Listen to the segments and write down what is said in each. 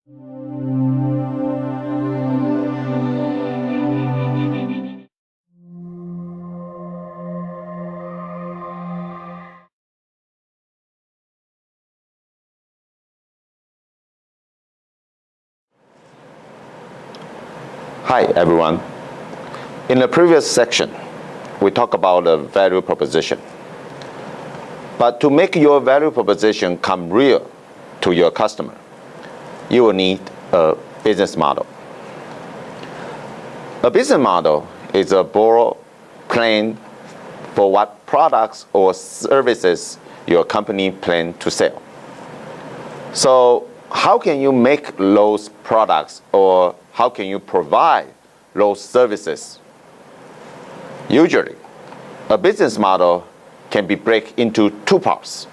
Hi everyone. In the previous section, we talked about the value proposition. But to make your value proposition come real to your customer, you will need a business model. A business model is a broad plan for what products or services your company plans to sell. So how can you make those products, or how can you provide those services? Usually, a business model can be broken into two parts.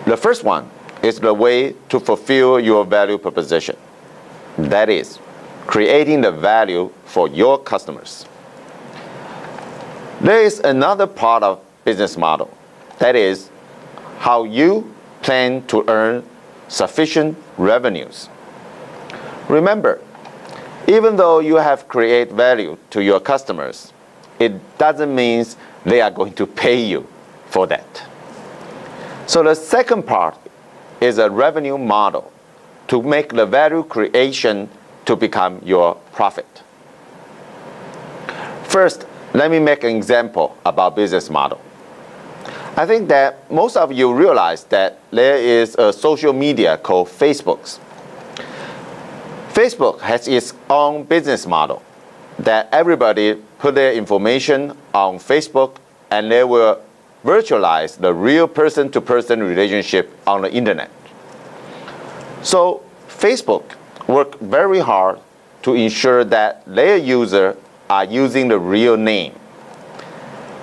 The first one is the way to fulfill your value proposition. That is, creating the value for your customers. There is another part of business model. That is, how you plan to earn sufficient revenues. Remember, even though you have created value to your customers, it doesn't mean they are going to pay you for that. So the second part is a revenue model to make the value creation to become your profit. First, let me make an example about business model. I think that most of you realize that there is a social media called Facebook. Facebook has its own business model that everybody put their information on Facebook and they will virtualize the real person-to-person relationship on the internet. So Facebook worked very hard to ensure that their users are using the real name.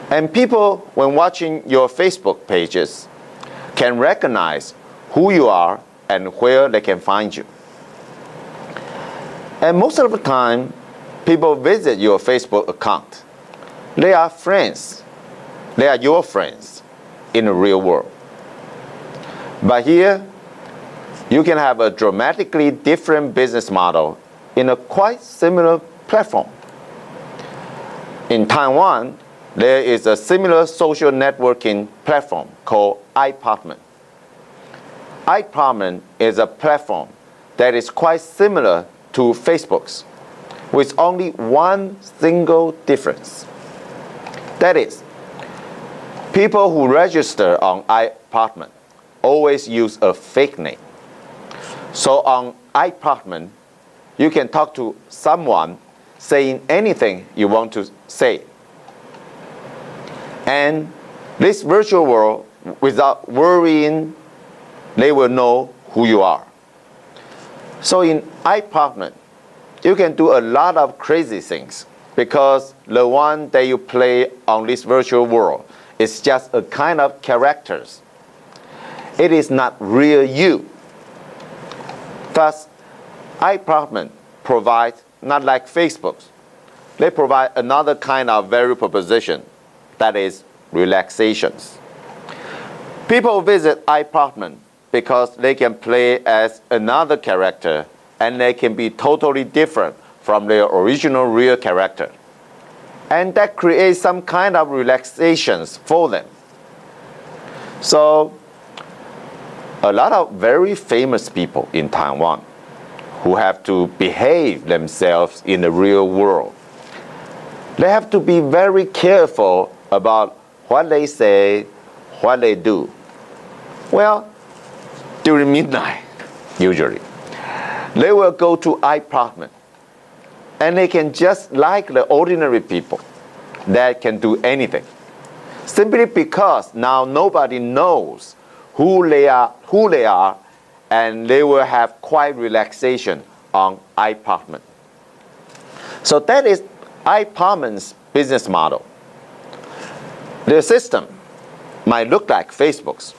And people, when watching your Facebook pages, can recognize who you are and where they can find you. And most of the time, people visit your Facebook account. They are friends. They are your friends in the real world. But here, you can have a dramatically different business model in a quite similar platform. In Taiwan, there is a similar social networking platform called iPartment. iPartment is a platform that is quite similar to Facebook's, with only one single difference. That is, people who register on iPartment always use a fake name. So on iPartment, you can talk to someone saying anything you want to say. And this virtual world, without worrying, they will know who you are. So in iPartment, you can do a lot of crazy things because the one that you play on this virtual world is just a kind of characters. It is not real you. Thus, iPartment provides, not like Facebook, they provide another kind of value proposition, that is relaxations. People visit iPartment because they can play as another character and they can be totally different from their original real character. And that creates some kind of relaxations for them. So, a lot of very famous people in Taiwan who have to behave themselves in the real world, they have to be very careful about what they say, what they do. Well, during midnight, usually, they will go to iPartment and they can just like the ordinary people that can do anything. Simply because now nobody knows who they are, and they will have quiet relaxation on iPartment. So that is iPartment's business model. Their system might look like Facebook's,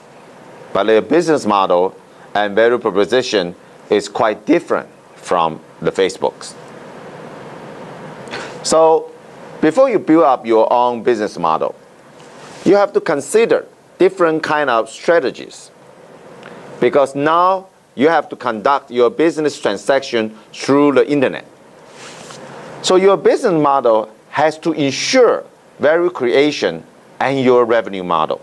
but their business model and value proposition is quite different from the Facebook's. So before you build up your own business model, you have to consider different kind of strategies, because now you have to conduct your business transaction through the internet. So your business model has to ensure value creation and your revenue model.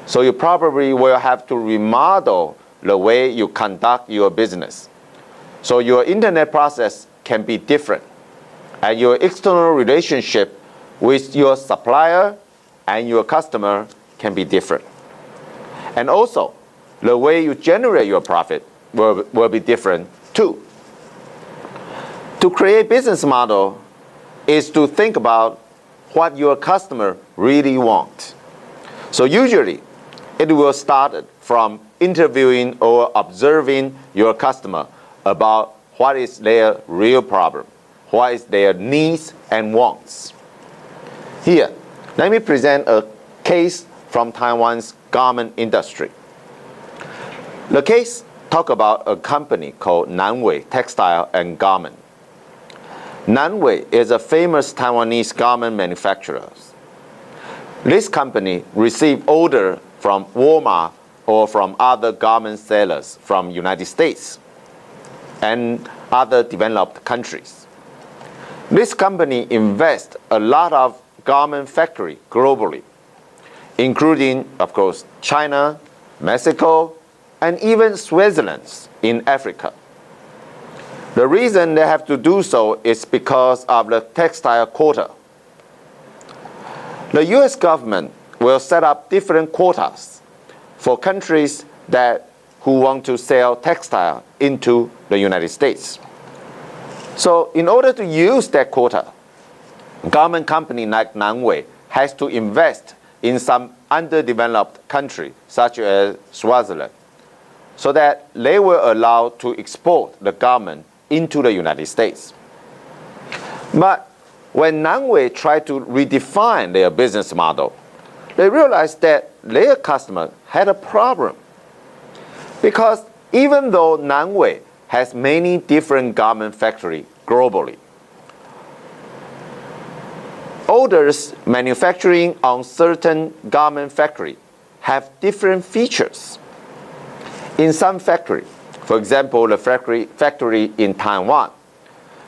So you probably will have to remodel the way you conduct your business. So your internet process can be different, and your external relationship with your supplier and your customer can be different. And also, the way you generate your profit will be different too. To create business model is to think about what your customer really want. So usually, it will start from interviewing or observing your customer about what is their real problem, what is their needs and wants. Here, let me present a case from Taiwan's garment industry. The case talks about a company called Nanwei Textile and Garment. Nanwei is a famous Taiwanese garment manufacturer. This company received orders from Walmart or from other garment sellers from United States and other developed countries. This company invests a lot of garment factory globally, including, of course, China, Mexico, and even Switzerland in Africa. The reason they have to do so is because of the textile quota. The US government will set up different quotas for countries who want to sell textile into the United States. So in order to use that quota, garment company like Nanwei has to invest in some underdeveloped country, such as Switzerland, so that they were allowed to export the garment into the United States. But when Nanwei tried to redefine their business model, they realized that their customer had a problem. Because even though Nanwei has many different garment factories globally, orders manufacturing on certain garment factory have different features. In some factory, for example, the factory in Taiwan,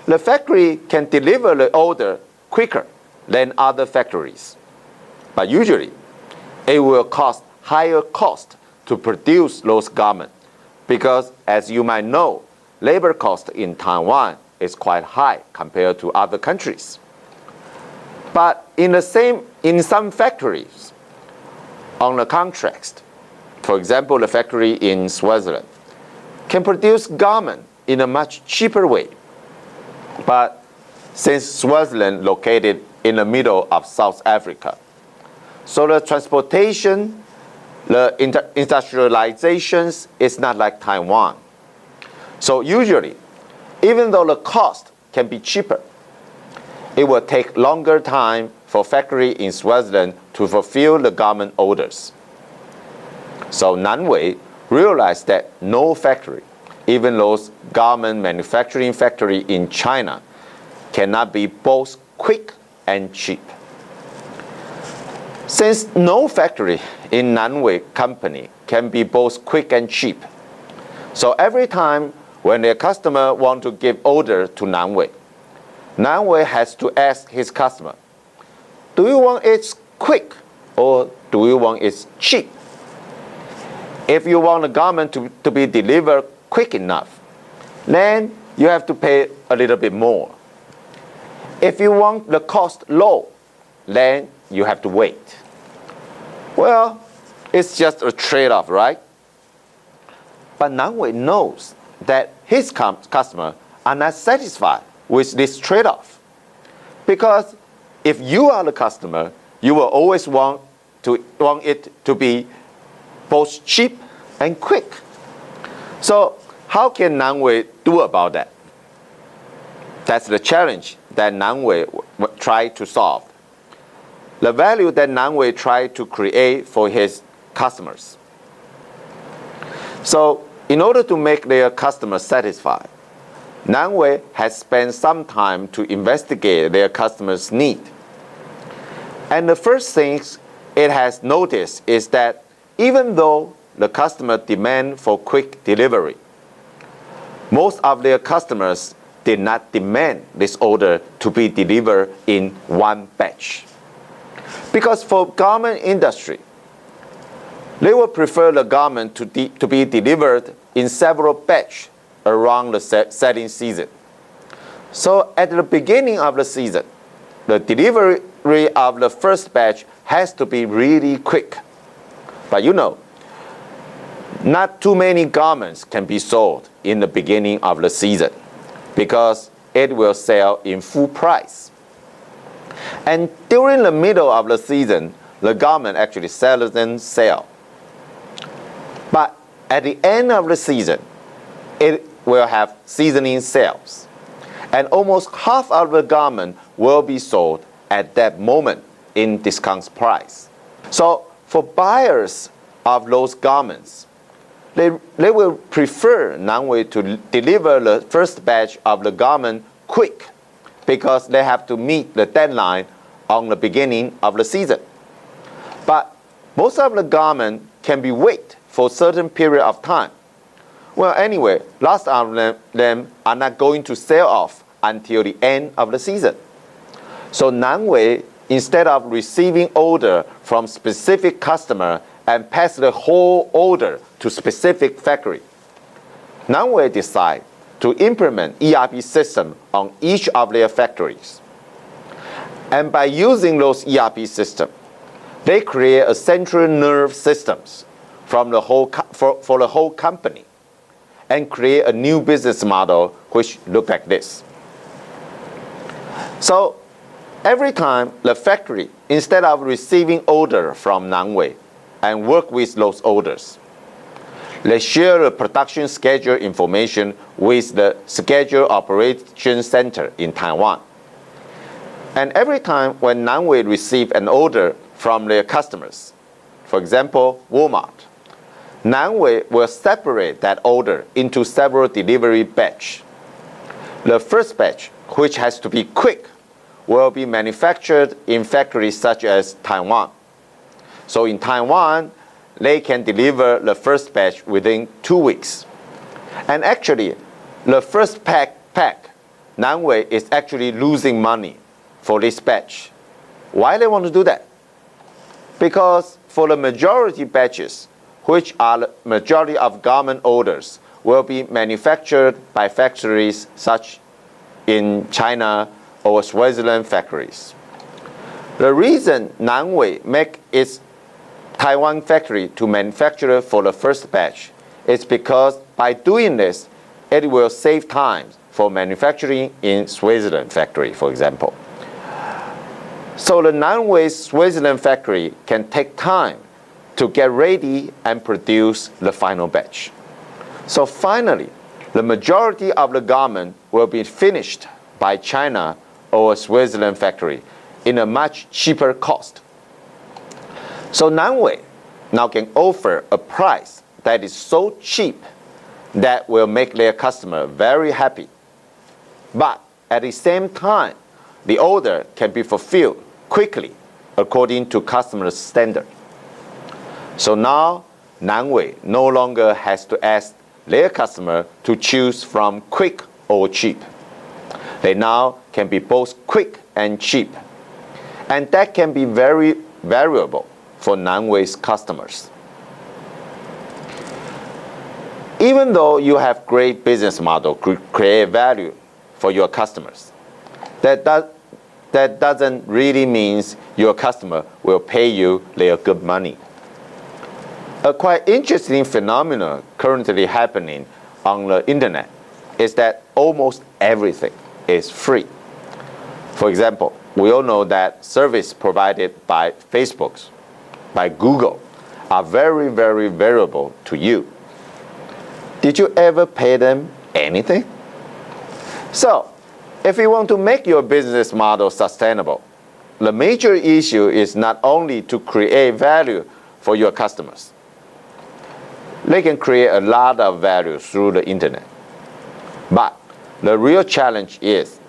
the factory can deliver the order quicker than other factories. But usually, it will cost higher cost to produce those garments because, as you might know, labor cost in Taiwan is quite high compared to other countries. But in some factories, on the contract, for example, the factory in Switzerland can produce garment in a much cheaper way. But since Switzerland located in the middle of South Africa, so the transportation, the industrializations is not like Taiwan. So usually, even though the cost can be cheaper, it will take longer time for factory in Switzerland to fulfill the garment orders. So Nanwei realized that no factory, even those garment manufacturing factory in China, cannot be both quick and cheap. Since no factory in Nanwei company can be both quick and cheap, so every time when their customer want to give order to Nanwei, Nanwei has to ask his customer, do you want it quick or do you want it cheap? If you want the garment to be delivered quick enough, then you have to pay a little bit more. If you want the cost low, then you have to wait. Well, it's just a trade-off, right? But Nanwei knows that his customer are not satisfied with this trade-off. Because if you are the customer, you will always want it to be both cheap and quick. So how can Nanwei do about that? That's the challenge that Nanwei tried to solve. The value that Nanwei tried to create for his customers. So in order to make their customers satisfied, Nanwei has spent some time to investigate their customers' need. And the first thing it has noticed is that even though the customer demand for quick delivery, most of their customers did not demand this order to be delivered in one batch. Because for garment industry, they would prefer the garment to be delivered in several batches around the selling season. So at the beginning of the season, the delivery of the first batch has to be really quick. But you know, not too many garments can be sold in the beginning of the season because it will sell in full price. And during the middle of the season, the garment actually seldom sell. But at the end of the season, it will have seasoning sales. And almost half of the garment will be sold at that moment in discount price. So for buyers of those garments, they will prefer Nangway to deliver the first batch of the garment quick because they have to meet the deadline on the beginning of the season. But most of the garment can be wait for a certain period of time. Well, anyway, lots of them are not going to sell off until the end of the season. So Nangway, instead of receiving order from specific customer and pass the whole order to specific factory, Nangway decide to implement ERP system on each of their factories. And by using those ERP systems, they create a central nerve systems from the whole for the whole company and create a new business model which look like this. So every time the factory, instead of receiving order from Nangway and work with those orders, they share the production schedule information with the schedule operation center in Taiwan. And every time when Nangway receive an order from their customers, for example, Walmart, Nangway will separate that order into several delivery batch. The first batch, which has to be quick, will be manufactured in factories such as Taiwan. So in Taiwan, they can deliver the first batch within 2 weeks. And actually, the first pack, Nangway is actually losing money for this batch. Why they want to do that? Because for the majority batches, which are the majority of garment orders, will be manufactured by factories such in China or Switzerland factories. The reason Nangway make its Taiwan factory to manufacture for the first batch is because by doing this, it will save time for manufacturing in Switzerland factory, for example. So the Nangway Switzerland factory can take time to get ready and produce the final batch. So finally, the majority of the garment will be finished by China or Switzerland factory in a much cheaper cost. So Nangway now can offer a price that is so cheap that will make their customer very happy. But at the same time, the order can be fulfilled quickly according to customer standard. So now Nangway no longer has to ask their customer to choose from quick or cheap. They now can be both quick and cheap. And that can be very variable for Nangway's customers. Even though you have great business model, create value for your customers, that doesn't really mean your customer will pay you their good money. A quite interesting phenomenon currently happening on the internet is that almost everything is free. For example, we all know that service provided by Facebook, by Google, are very, very valuable to you. Did you ever pay them anything? So, if you want to make your business model sustainable, the major issue is not only to create value for your customers. They can create a lot of value through the internet. But the real challenge is,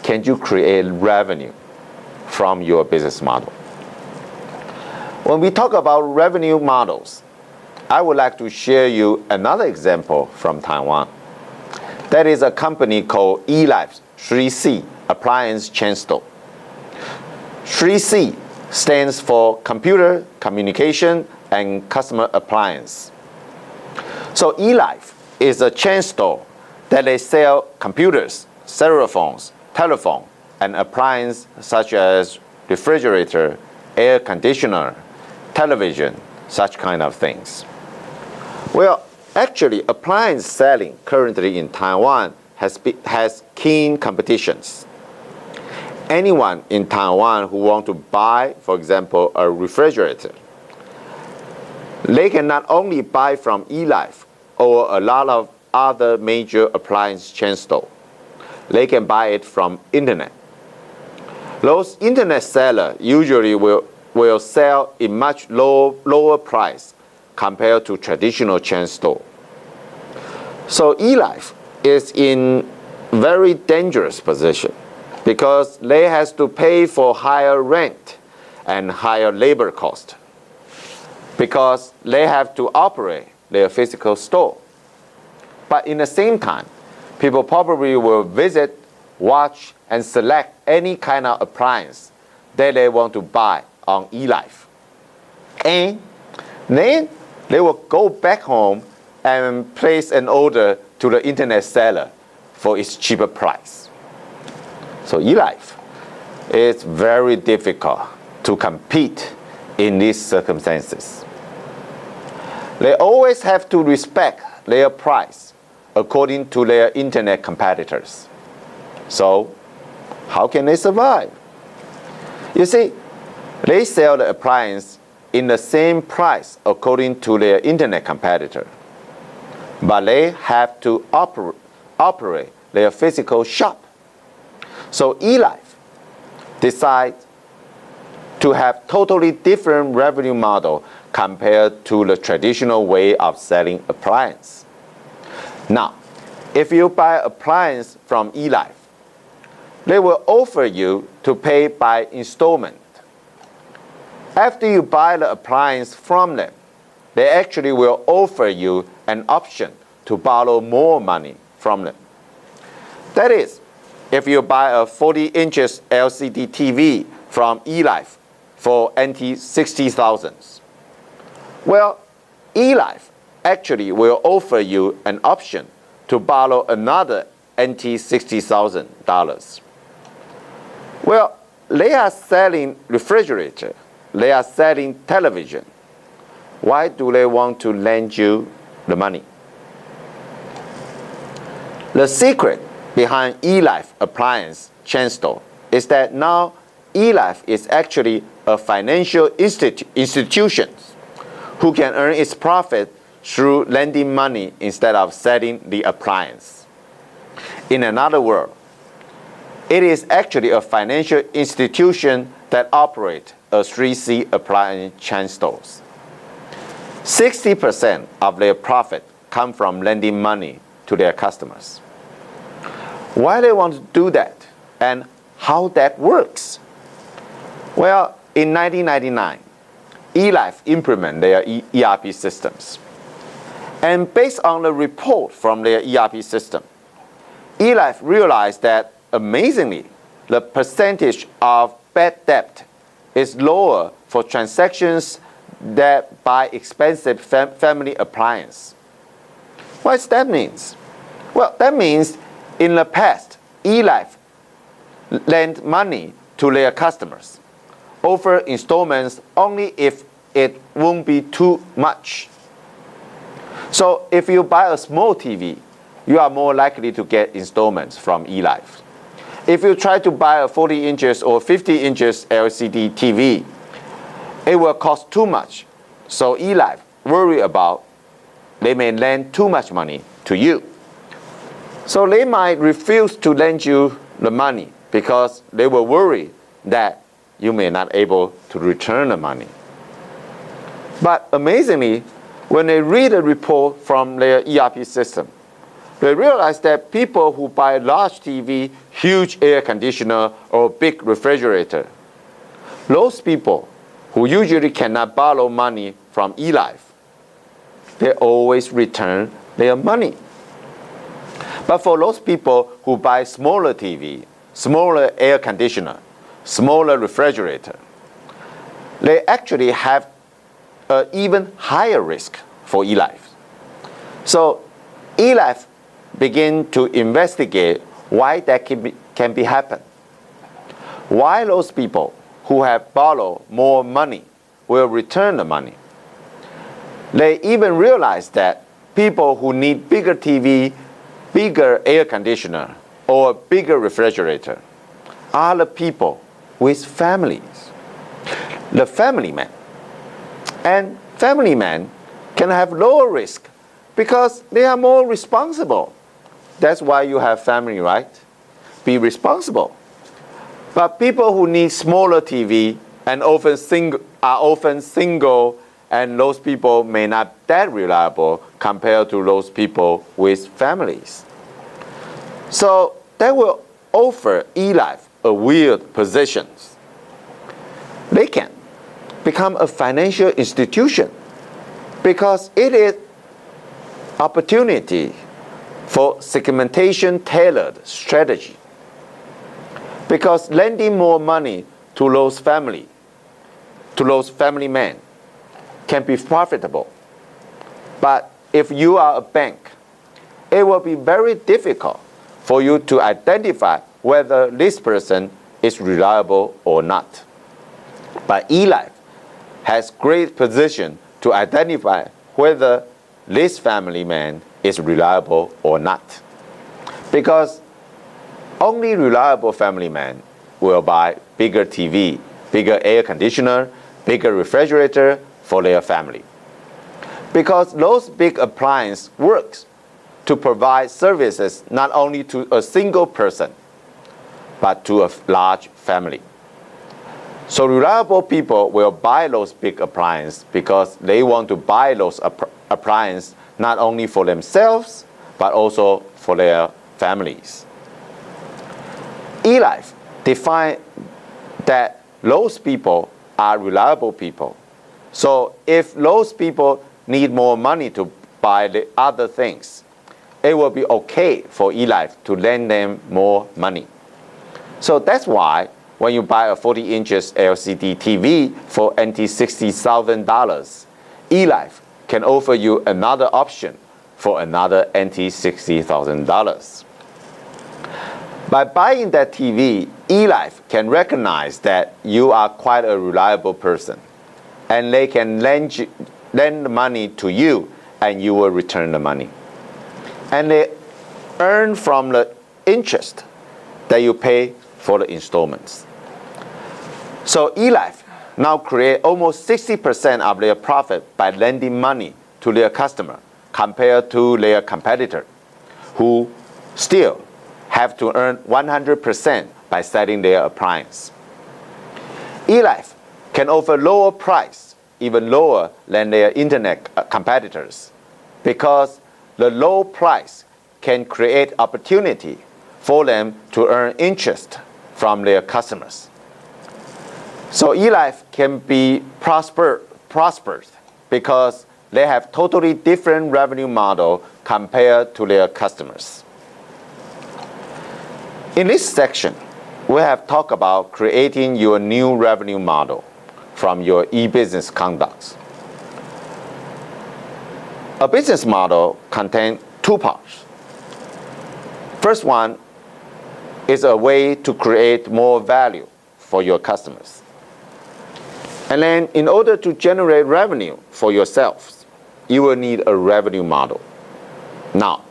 can you create revenue from your business model? When we talk about revenue models, I would like to share you another example from Taiwan. That is a company called eLife's 3C appliance chain store. 3C stands for computer, communication, and customer appliance. So eLife is a chain store that they sell computers, cellular phones, telephone, and appliances such as refrigerator, air conditioner, television, such kind of things. Well, actually, appliance selling currently in Taiwan has keen competitions. Anyone in Taiwan who want to buy, for example, a refrigerator, they can not only buy from eLife or a lot of other major appliance chain stores. They can buy it from internet. Those internet sellers usually will sell in much lower price compared to traditional chain store. So eLife is in very dangerous position because they has to pay for higher rent and higher labor cost because they have to operate their physical store. But in the same time, people probably will visit, watch, and select any kind of appliance that they want to buy on eLife. And then they will go back home and place an order to the internet seller for its cheaper price. So eLife is very difficult to compete in these circumstances. They always have to respect their price according to their internet competitors. So how can they survive? You see, they sell the appliance in the same price according to their internet competitor, but they have to operate their physical shop. So eLife decides to have totally different revenue model compared to the traditional way of selling appliance. Now, if you buy appliance from eLife, they will offer you to pay by installment. After you buy the appliance from them, they actually will offer you an option to borrow more money from them. That is, if you buy a 40 inches LCD TV from eLife for NT 60,000, well, eLife actually will offer you an option to borrow another NT $60,000. Well, they are selling refrigerator, they are selling television. Why do they want to lend you the money? The secret behind eLife appliance chain store is that now eLife is actually a financial institution who can earn its profit through lending money instead of selling the appliance. In another word, it is actually a financial institution that operates a 3C appliance chain stores. 60% of their profit come from lending money to their customers. Why they want to do that and how that works? Well, in 1999, eLife implemented their ERP systems. And based on the report from their ERP system, eLife realized that, amazingly, the percentage of bad debt is lower for transactions that buy expensive family appliance. What does that mean? Well, that means in the past, eLife lent money to their customers, offer installments only if it won't be too much. So if you buy a small TV, you are more likely to get installments from eLife. If you try to buy a 40 inches or 50 inches LCD TV, it will cost too much. So eLife worry about they may lend too much money to you. So they might refuse to lend you the money because they will worry that you may not able to return the money. But amazingly, when they read a report from their ERP system, they realize that people who buy large TV, huge air conditioner, or big refrigerator, those people who usually cannot borrow money from eLife, they always return their money. But for those people who buy smaller TV, smaller air conditioner, smaller refrigerator, they actually have an even higher risk for e-life. So e-life begin to investigate why that can be happen. Why those people who have borrowed more money will return the money. They even realize that people who need bigger TV, bigger air conditioner, or bigger refrigerator are the people with families. The family man. And family men can have lower risk because they are more responsible. That's why you have family, right? Be responsible. But people who need smaller TV and are often single, and those people may not that reliable compared to those people with families. So that will offer e-life a weird position. They can become a financial institution because it is opportunity for segmentation tailored strategy. Because lending more money to those family men can be profitable. But if you are a bank, it will be very difficult for you to identify whether this person is reliable or not. But e-life has great position to identify whether this family man is reliable or not. Because only reliable family men will buy bigger TV, bigger air conditioner, bigger refrigerator for their family. Because those big appliances works to provide services not only to a single person, but to a large family. So reliable people will buy those big appliances because they want to buy those appliances not only for themselves, but also for their families. E-life define that those people are reliable people. So if those people need more money to buy the other things, it will be okay for e-life to lend them more money. So that's why when you buy a 40 inches LCD TV for $60,000, e-life can offer you another option for another $60,000. By buying that TV, e-life can recognize that you are quite a reliable person, and they can lend the money to you, and you will return the money. And they earn from the interest that you pay for the installments. So e-life now create almost 60% of their profit by lending money to their customer compared to their competitor, who still have to earn 100% by selling their appliance. E-life can offer lower price, even lower than their internet competitors, because the low price can create opportunity for them to earn interest from their customers. So e-life can be prosperous because they have totally different revenue model compared to their customers. In this section, we have talked about creating your new revenue model from your e-business conducts. A business model contains two parts. First one is a way to create more value for your customers. And then in order to generate revenue for yourselves, you will need a revenue model. Now,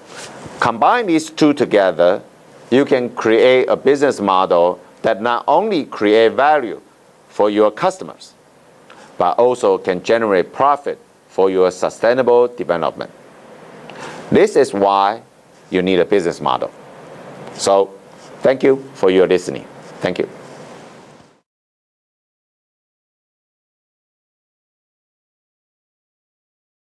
combine these two together, you can create a business model that not only create value for your customers, but also can generate profit for your sustainable development. This is why you need a business model. So, thank you for your listening. Thank you.